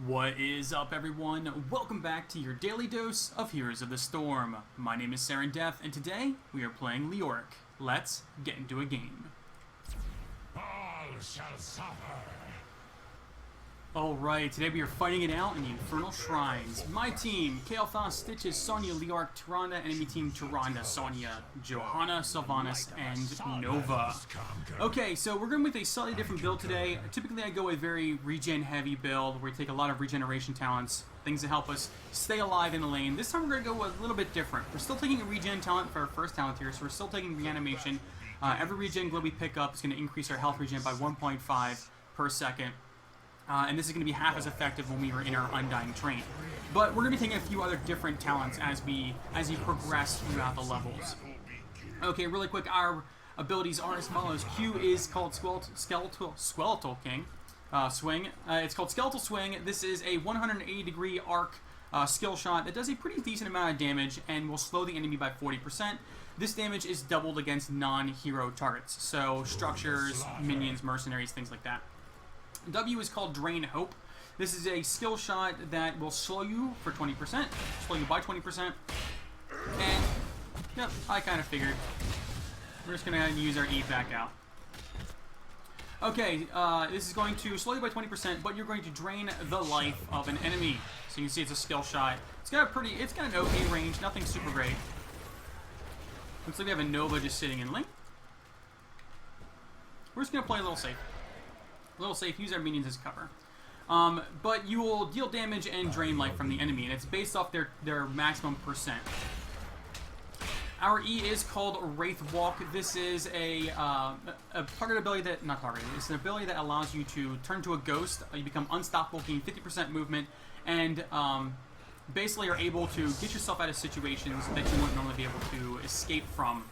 What is up, everyone? Welcome back to your daily dose of Heroes of the Storm. My name is Saren Death, and today we are playing Leoric. Let's get into a game. All shall suffer. Alright, today we are fighting it out in the Infernal Shrines. My team, Kael'thas, Stitches, Sonya, Leoric, Tyrande. Enemy team, Tyrande, Sonya, Johanna, Sylvanas, and Nova. Okay, so we're going with a slightly different build today. Typically I go with a very regen heavy build where we take a lot of regeneration talents, things that help us stay alive in the lane. This time we're going to go a little bit different. We're still taking a regen talent for our first talent here, so we're still taking reanimation. Every regen glow we pick up is going to increase our health regen by 1.5 per second. And this is going to be half as effective when we were in our Undying Train. But we're going to be taking a few other different talents as you progress throughout the levels. Okay, really quick, our abilities are as follows. Q is called Skeletal King Swing. It's called Skeletal Swing. This is a 180-degree arc skill shot that does a pretty decent amount of damage and will slow the enemy by 40%. This damage is doubled against non-hero targets, so structures, minions, mercenaries, things like that. W is called Drain Hope. This is a skill shot that will slow you for 20%, slow you by 20%, and, yep, I kind of figured. We're just going to use our E back out. Okay, this is going to slow you by 20%, but you're going to drain the life of an enemy. So you can see it's a skill shot. It's got an okay range, nothing super great. Looks like we have a Nova just sitting in lane. We're just going to play a little safe. Use our minions as cover. But you will deal damage and drain life from the enemy, and it's based off their maximum percent. Our E is called Wraith Walk. This is a target ability that, not targeted, it's an ability that allows you to turn to a ghost. You become unstoppable, gain 50% movement, and basically are able to get yourself out of situations that you wouldn't normally be able to escape from.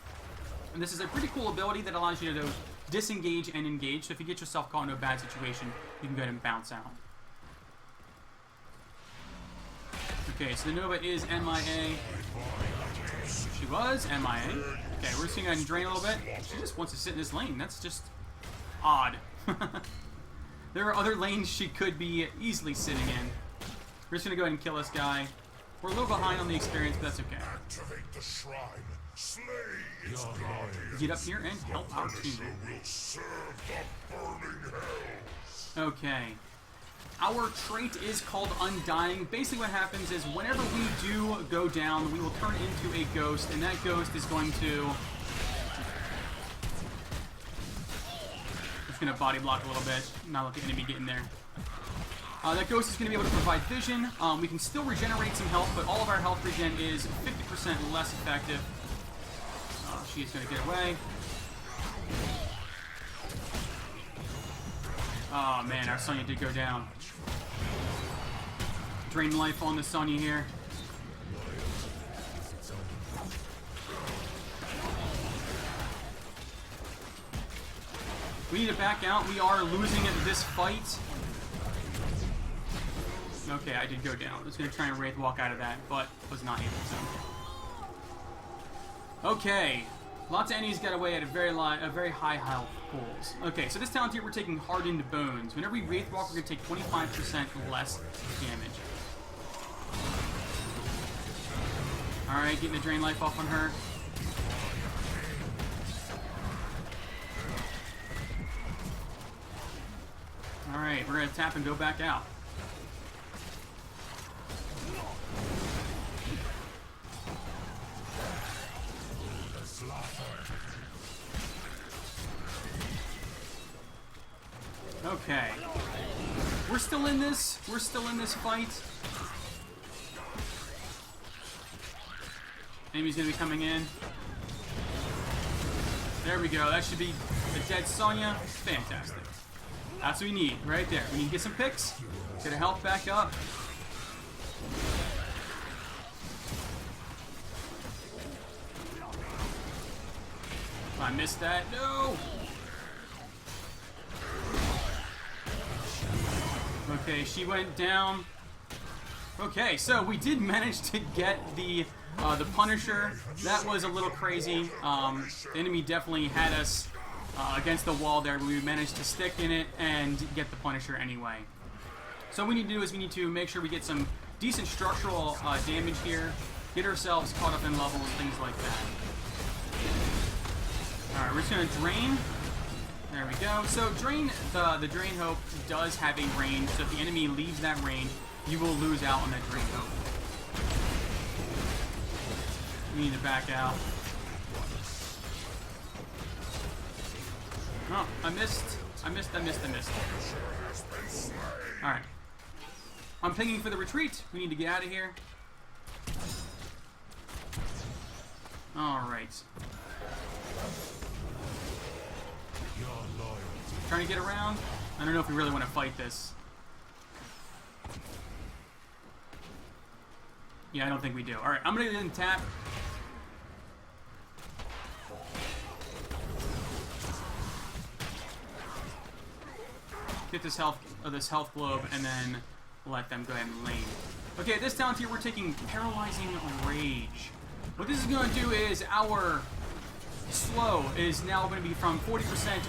And this is a pretty cool ability that allows you to disengage and engage, so if you get yourself caught into a bad situation, you can go ahead and bounce out. Okay, so the Nova is MIA. She was MIA. Okay, we're just going to drain a little bit. She just wants to sit in this lane. That's just odd. There are other lanes she could be easily sitting in. We're just going to go ahead and kill this guy. We're a little behind on the experience, but that's okay. Activate the shrine. Slay its guardians. Get up here and help our team. Will serve the burning hells. Okay. Our trait is called Undying. Basically what happens is whenever we do go down, we will turn into a ghost, and that ghost is going to... Just going to body block a little bit, not let the enemy get in there. That ghost is going to be able to provide vision. We can still regenerate some health, but all of our health regen is 50% less effective. She's going to get away. Oh man, our Sonya did go down. Drain life on the Sonya here. We need to back out. We are losing this fight. Okay, I did go down. I was going to try and Wraith Walk out of that, but was not able to. Okay. Lots of enemies got away at a very high health pools. Okay, so this talent here we're taking Hardened Bones. Whenever we Wraith Walk, we're going to take 25% less damage. Alright, getting the drain life off on her. Alright, we're going to tap and go back out. Okay. We're still in this. We're still in this fight. Enemy's gonna be coming in. There we go. That should be a dead Sonya. Fantastic. That's what we need right there. We need to get some picks. Get our health back up. I missed that. No! Okay, she went down. Okay, so we did manage to get the Punisher. That was a little crazy. The enemy definitely had us against the wall there, but we managed to stick in it and get the Punisher anyway. So what we need to do is we need to make sure we get some decent structural damage here, get ourselves caught up in levels, things like that. Alright, we're just going to drain. There we go. So drain, the drain hope does have a range, so if the enemy leaves that range, you will lose out on that drain hope. We need to back out. Oh, I missed. Alright. I'm pinging for the retreat. We need to get out of here. Alright. Trying to get around. I don't know if we really want to fight this. Yeah, I don't think we do. Alright, I'm gonna go ahead and tap. Get this health globe, and then let them go ahead and lane. Okay, this down here we're taking Paralyzing Rage. What this is going to do is our slow is now going to be from 40%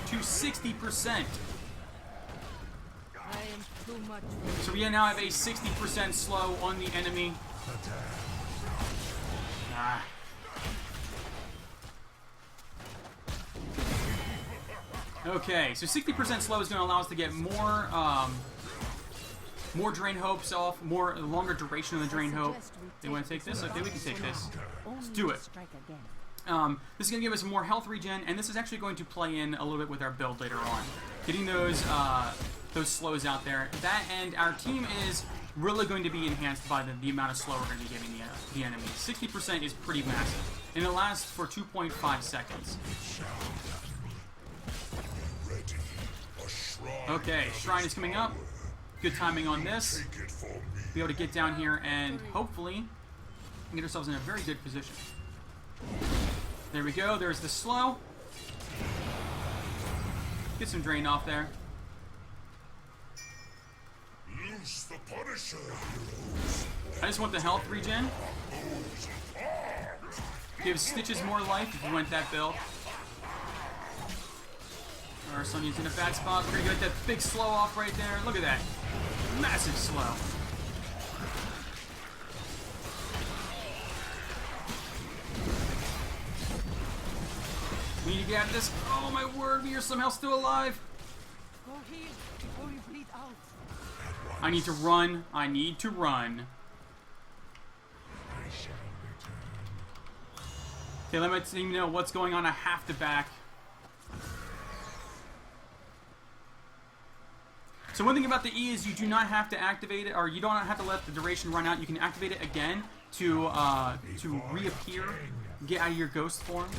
to 60%. So we now have a 60% slow on the enemy. Ah. Okay, so 60% slow is going to allow us to get more drain hopes off, longer duration of the drain hope. They want to take this? Okay, we can take this. Let's do it. This is going to give us more health regen, and this is actually going to play in a little bit with our build later on. Getting those slows out there. That, and our team is really going to be enhanced by the amount of slow we're going to be giving the enemy. 60% is pretty massive, and it lasts for 2.5 seconds. Okay, Shrine is coming up. Good timing on this. Be able to get down here and hopefully get ourselves in a very good position. There we go. There's the slow. Get some drain off there. I just want the health regen. Gives Stitches more life if you went that build. Our Sonya's in a bad spot. We're gonna get that big slow off right there. Look at that. Massive slow. We need to get out of this. Oh my word, we are somehow still alive. I need to run. I need to run. Okay, let my team know what's going on. I have to back. So one thing about the E is you do not have to activate it, or you don't have to let the duration run out. You can activate it again to reappear, get out of your ghost form.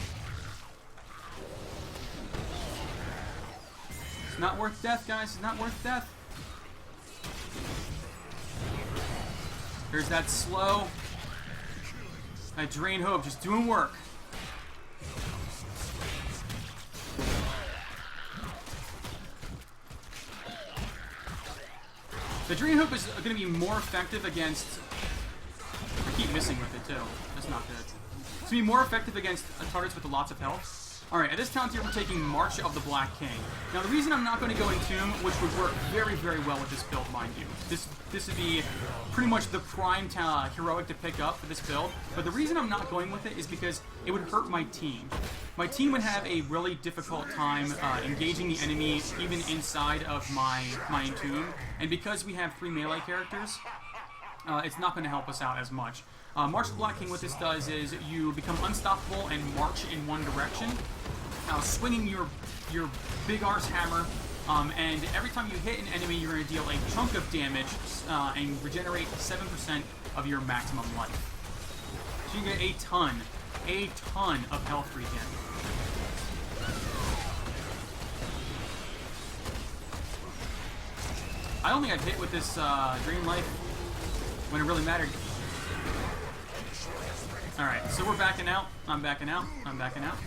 It's not worth death, guys. It's not worth death. There's that slow. That drain hope, just doing work. The Drain Hoop is going to be more effective against... I keep missing with it, too. That's not good. It's going to be more effective against targets with lots of health. Alright, at this talent tier, we're taking March of the Black King. Now, the reason I'm not going to go Entomb, which would work very, very well with this build, mind you. This would be pretty much the prime heroic to pick up for this build. But the reason I'm not going with it is because it would hurt my team. My team would have a really difficult time engaging the enemy even inside of my Entomb. And because we have 3 melee characters, it's not going to help us out as much. March of the Black King, what this does is you become unstoppable and march in one direction, swinging your big arse hammer, and every time you hit an enemy, you're going to deal a chunk of damage and regenerate 7% of your maximum life. So you get a ton of health regen. I only got hit with this Dream Life when it really mattered. Alright, so we're backing out. I'm backing out. I'm backing out.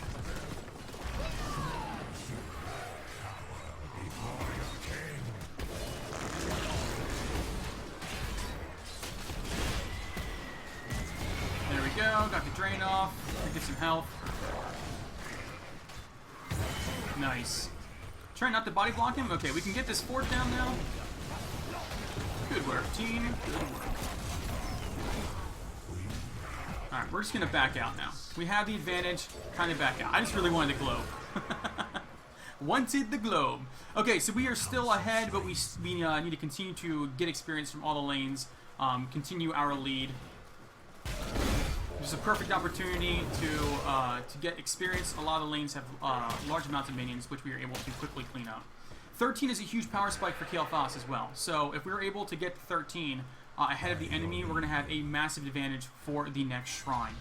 There we go. Got the drain off. Get some health. Nice. Try not to body block him. Okay, we can get this fort down now. team. Good work. Alright, we're just going to back out now. We have the advantage. Kind of back out. I just really wanted the globe. Wanted the globe. Okay, so we are still ahead, but we need to continue to get experience from all the lanes. Continue our lead. This is a perfect opportunity to get experience. A lot of the lanes have large amounts of minions, which we are able to quickly clean up. 13 is a huge power spike for Kael'thas as well. So if we're able to get to 13 ahead of the enemy, we're going to have a massive advantage for the next shrine.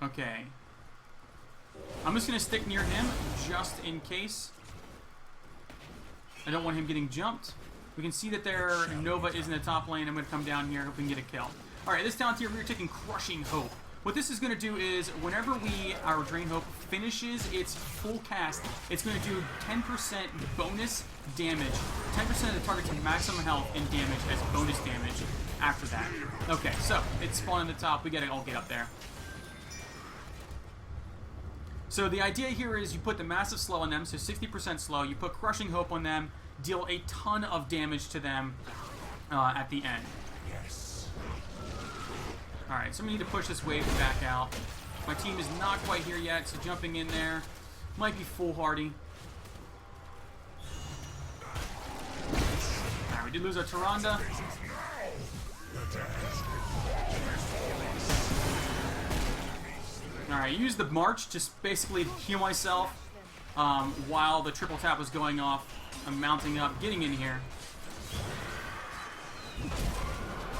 Okay. I'm just going to stick near him just in case. I don't want him getting jumped. We can see that their Nova is in the top lane. I'm going to come down here, hope we can get a kill. Alright, this down tier, we're taking Crushing Hope. What this is going to do is, whenever our Drain Hope finishes its full cast, it's going to do 10% bonus damage. 10% of the target's maximum health and damage as bonus damage after that. Okay, so, it's spawned on the top. We got to all get up there. So the idea here is you put the massive slow on them, so 60% slow. You put Crushing Hope on them, deal a ton of damage to them at the end. Yes. Alright, so we need to push this wave back out. My team is not quite here yet, so jumping in there might be foolhardy. Alright, we did lose our Tyrande. Alright, use the march, just basically heal myself while the triple tap was going off. I'm mounting up, getting in here.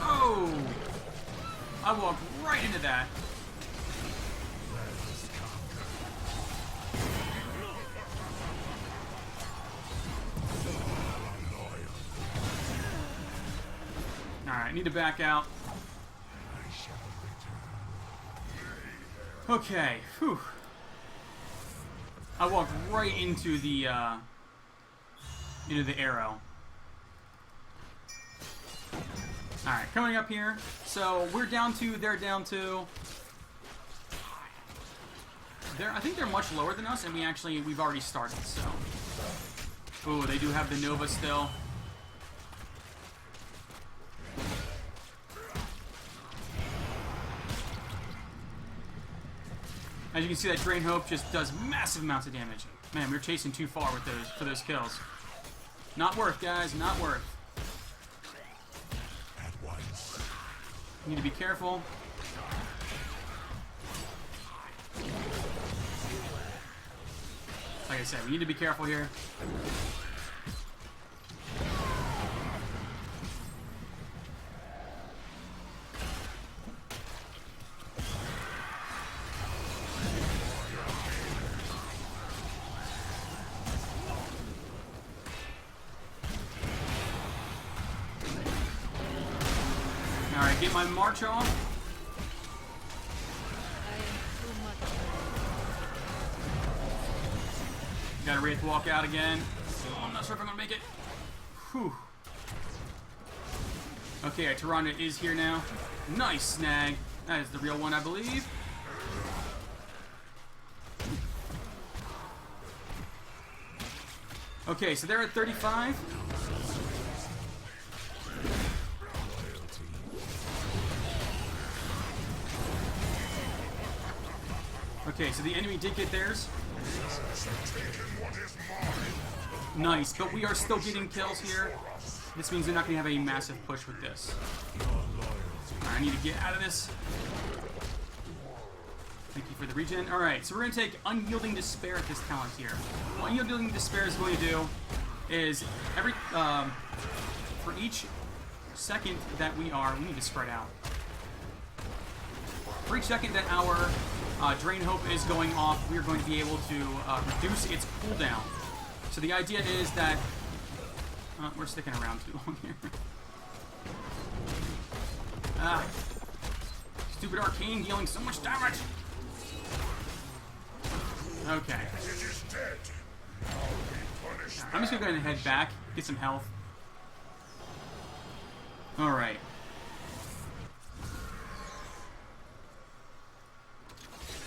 Oh! I walked right into that. Alright, I need to back out. Okay, whew. I walked right into the arrow. Alright, coming up here. So we're down 2, they're down 2. I think they're much lower than us, and we've already started, so. Ooh, they do have the Nova still. As you can see, that Drain Hope just does massive amounts of damage. Man, we're chasing too far with for those kills. Not worth, guys. Not worth. At once. Need to be careful. Like I said, we need to be careful here. Alright, get my march off. Got a Wraith walk out again. Oh, I'm not sure if I'm gonna make it. Whew. Okay, Tyrande is here now. Nice snag. That is the real one, I believe. Okay, so they're at 35. Okay, so the enemy did get theirs. Nice, but we are still getting kills here. This means they're not going to have a massive push with this. Alright, I need to get out of this. Thank you for the regen. Alright, so we're going to take Unyielding Despair at this talent here. What Unyielding Despair is going to do is for each second that we need to spread out. For each second that our Drain Hope is going off, we are going to be able to reduce its cooldown. So the idea is that we're sticking around too long here. Stupid arcane dealing so much damage. Okay. I'm just gonna go ahead and head back, get some health. All right.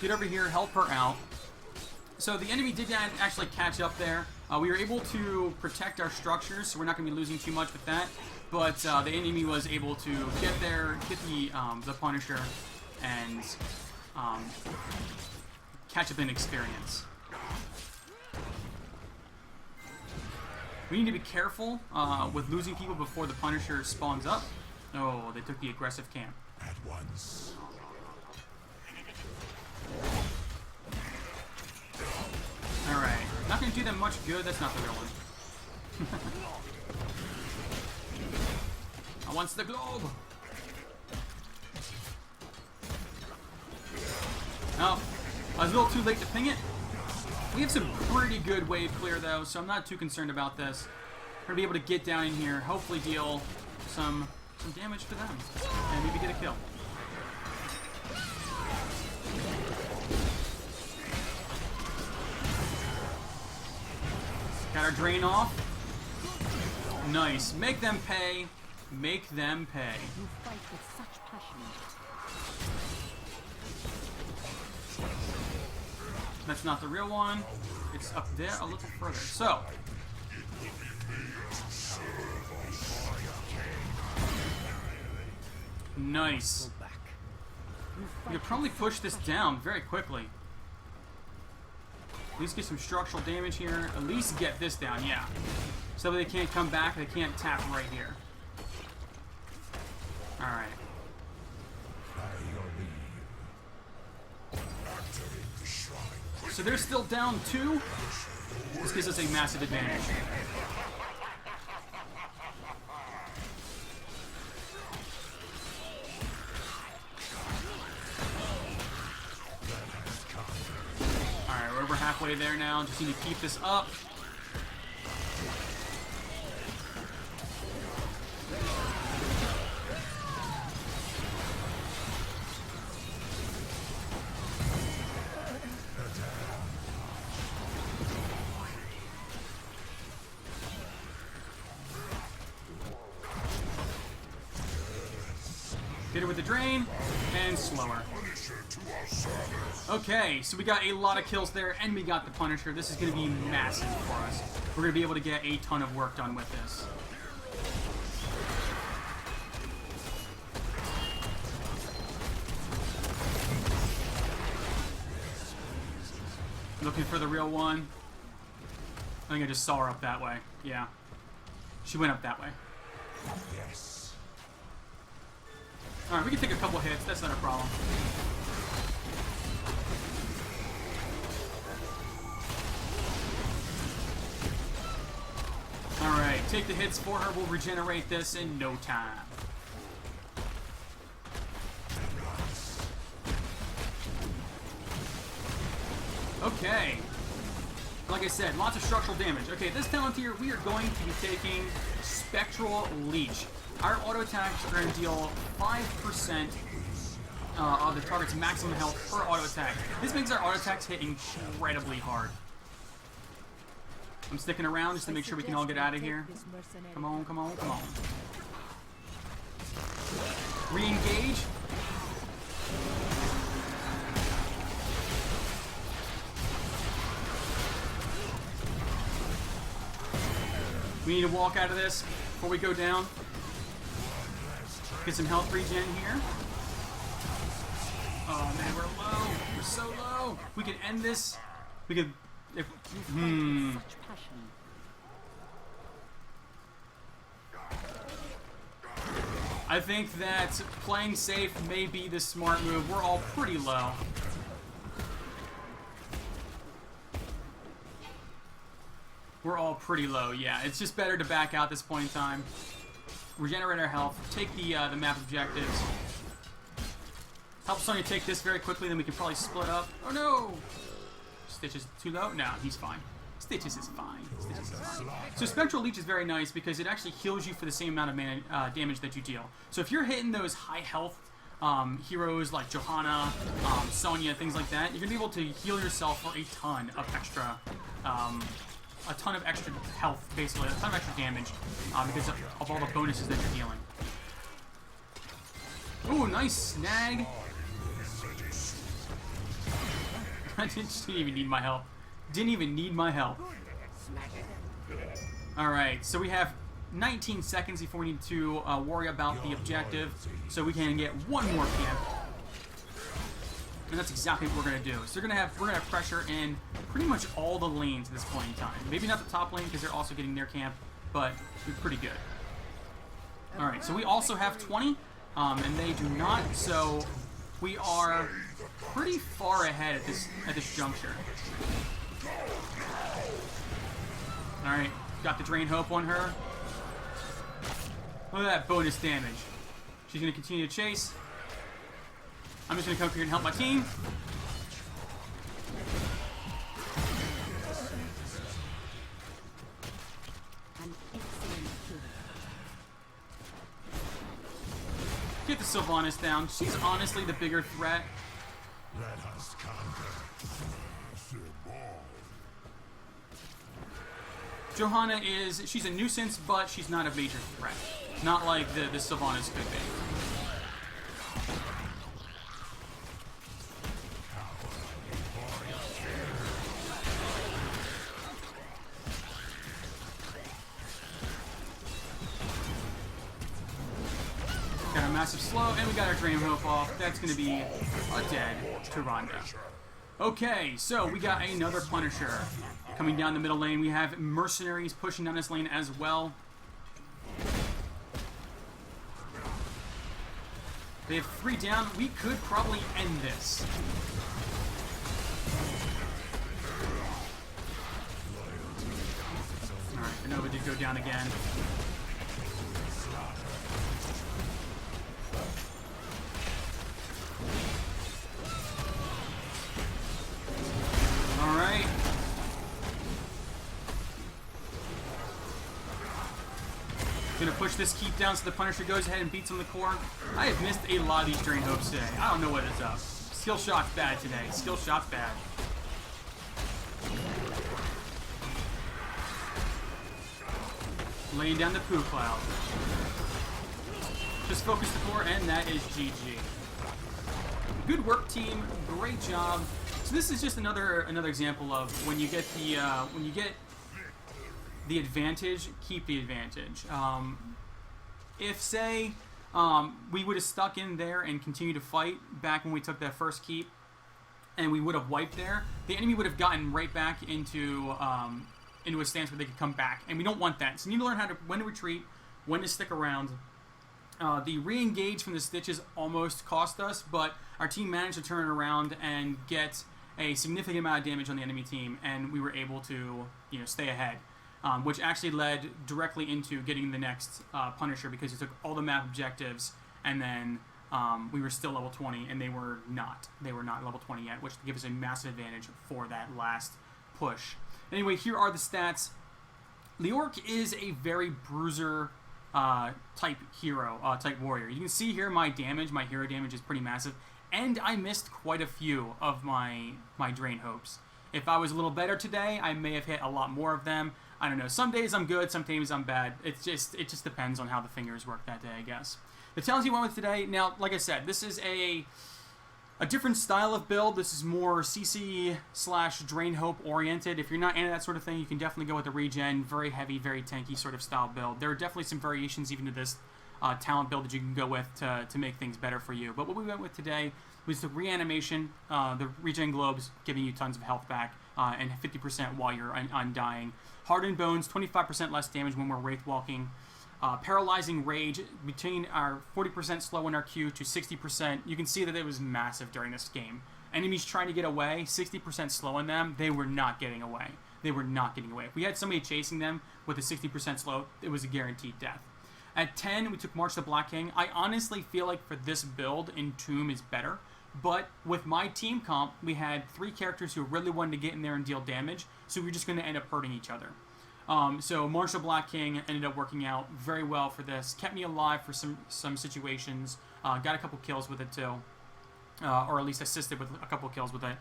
Get over here, help her out. So the enemy did actually catch up there. We were able to protect our structures, so we're not going to be losing too much with that. But the enemy was able to get the Punisher, and catch up in experience. We need to be careful with losing people before the Punisher spawns up. Oh, they took the aggressive camp. At once. Alright. Not going to do them much good. That's not the real one. I want the globe. Oh, I was a little too late to ping it. We have some pretty good wave clear though, so I'm not too concerned about this. We're gonna be able to get down in here, hopefully deal some damage to them, and maybe get a kill. Got our drain off. Nice. Make them pay. Make them pay. You fight with such passion. That's not the real one. It's up there a little further. So. Nice. We could probably push this down very quickly. At least get some structural damage here. At least get this down, yeah. So they can't come back, they can't tap right here. Alright. So they're still down 2. This gives us a massive advantage. Alright, we're over halfway there now. Just need to keep this up. Hit her with the drain, and slower. Okay, so we got a lot of kills there, and we got the Punisher. This is going to be massive for us. We're going to be able to get a ton of work done with this. Looking for the real one. I think I just saw her up that way. Yeah. She went up that way. Yes. Alright, we can take a couple hits. That's not a problem. Alright, take the hits for her. We'll regenerate this in no time. Okay. Like I said, lots of structural damage. Okay, this talent here, we are going to be taking Spectral Leech. Our auto attacks are going to deal 5% of the target's maximum health per auto attack. This makes our auto attacks hit incredibly hard. I'm sticking around just to make sure we can all get out of here. Come on, come on, come on. Re-engage. We need to walk out of this before we go down. Get some health regen here. Oh man, we're low. We're so low. We could end this. We could. If, I think that playing safe may be the smart move. We're all pretty low. We're all pretty low, yeah. It's just better to back out this point in time. Regenerate our health. Take the map objectives. Help Sonya take this very quickly, then we can probably split up. Oh no! Stitch is too low? No, he's fine. Stitches is fine. Stitches is fine. So Spectral Leech is very nice because it actually heals you for the same amount of damage that you deal. So if you're hitting those high health heroes like Johanna, Sonya, things like that, you're going to be able to heal yourself for a ton of extra health, basically, a ton of extra damage because of all the bonuses that you're dealing. Ooh, nice snag. I didn't even need my help. Didn't even need my help. Alright, so we have 19 seconds before we need to worry about the objective, so we can get one more camp. And that's exactly what we're gonna do. So we're gonna have pressure in pretty much all the lanes at this point in time. Maybe not the top lane because they're also getting their camp, but we're pretty good. Alright, so we also have 20, and they do not, so we are pretty far ahead at this juncture. Alright, got the Drain Hope on her. Look at that bonus damage. She's gonna continue to chase. I'm just gonna come here and help my team. An excellent kill. Get the Sylvanas down. She's honestly the bigger threat. Let us conquer. Johanna she's a nuisance, but she's not a major threat. Not like the Sylvanas could be. Got a massive slow, and we got our Drain Hope off. That's going to be a dead Tyrande. Okay, so we got another Punisher coming down the middle lane. We have Mercenaries pushing down this lane as well. They have 3 down. We could probably end this. Alright, Nova did go down again. Alright. Gonna push this keep down so the Punisher goes ahead and beats on the core. I have missed a lot of these Drain Hopes today. I don't know what is up. Skill shot's bad today. Skill shot's bad. Laying down the poo cloud. Just focus the core, and that is GG. Good work, team. Great job. So this is just another example of when you get the advantage, keep the advantage. If say we would have stuck in there and continued to fight back when we took that first keep, and we would have wiped there, the enemy would have gotten right back into a stance where they could come back, and we don't want that. So you need to learn when to retreat, when to stick around. The re-engage from the Stitches almost cost us, but our team managed to turn it around and get a significant amount of damage on the enemy team, and we were able to stay ahead. Which actually led directly into getting the next Punisher, because it took all the map objectives, and then we were still level 20, and they were not level 20 yet, which gave us a massive advantage for that last push. Anyway, here are the stats. Leoric is a very bruiser type hero, type warrior. You can see here my hero damage is pretty massive, and I missed quite a few of my Drain Hopes. If I was a little better today, I may have hit a lot more of them. I don't know. Some days I'm good, some days I'm bad. It just depends on how the fingers work that day, I guess. The talents you went with today, now, like I said, this is a different style of build. This is more CC/Drain Hope oriented. If you're not into that sort of thing, you can definitely go with the regen, very heavy, very tanky sort of style build. There are definitely some variations even to this talent build that you can go with to make things better for you. But what we went with today was the reanimation, the regen globes giving you tons of health back, and 50% while you're undying. Hardened Bones, 25% less damage when we're Wraith Walking. Paralyzing Rage, between our 40% slow in our Q to 60%. You can see that it was massive during this game. Enemies trying to get away, 60% slow in them, they were not getting away. They were not getting away. If we had somebody chasing them with a 60% slow, it was a guaranteed death. At 10, we took March the Black King. I honestly feel like for this build, Entomb is better. But with my team comp, we had 3 characters who really wanted to get in there and deal damage, so we were just going to end up hurting each other. So Marshall Black King ended up working out very well for this. Kept me alive for some situations. Got a couple kills with it too. Or at least assisted with a couple kills with it.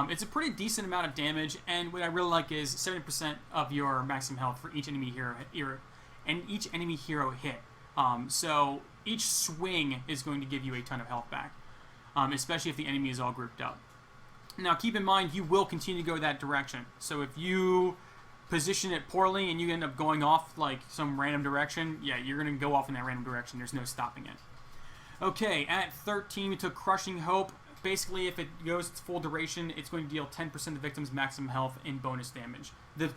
It's a pretty decent amount of damage, and what I really like is 70% of your maximum health for each enemy hero hit. So each swing is going to give you a ton of health back. Especially if the enemy is all grouped up. Now, keep in mind, you will continue to go that direction. So if you position it poorly and you end up going off like some random direction, yeah, you're going to go off in that random direction. There's no stopping it. Okay, at 13, we took Crushing Hope. Basically, if it goes its full duration, it's going to deal 10% of the victim's maximum health in bonus damage.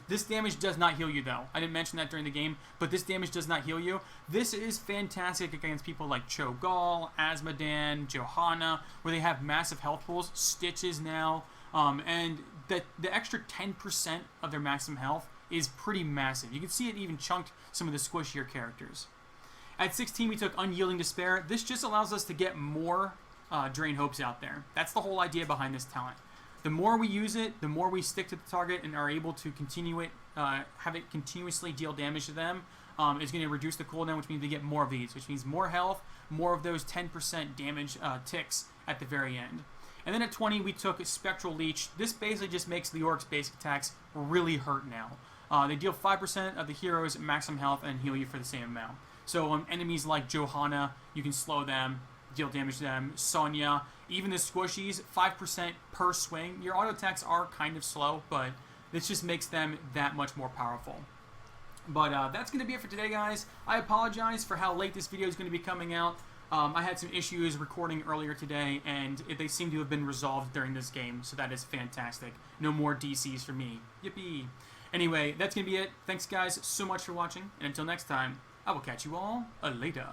This damage does not heal you, though. I didn't mention that during the game, but this damage does not heal you. This is fantastic against people like Cho'Gall, Azmodan, Johanna, where they have massive health pools. Stitches now, and the extra 10% of their maximum health is pretty massive. You can see it even chunked some of the squishier characters. At 16, we took Unyielding Despair. This just allows us to get more Drain Hopes out there. That's the whole idea behind this talent. The more we use it, the more we stick to the target and are able to continue it, have it continuously deal damage to them, is going to reduce the cooldown, which means we get more of these, which means more health, more of those 10% damage ticks at the very end. And then at 20, we took Spectral Leech. This basically just makes Leoric's basic attacks really hurt now. They deal 5% of the hero's maximum health and heal you for the same amount. So on enemies like Johanna, you can slow them, deal damage to them. Sonya, even the squishies, 5% per swing. Your auto attacks are kind of slow, but this just makes them that much more powerful. But that's going to be it for today, guys. I apologize for how late this video is going to be coming out. I had some issues recording earlier today, and they seem to have been resolved during this game, so that is fantastic. No more DCs for me. Yippee! Anyway, that's going to be it. Thanks, guys, so much for watching, and until next time, I will catch you all later.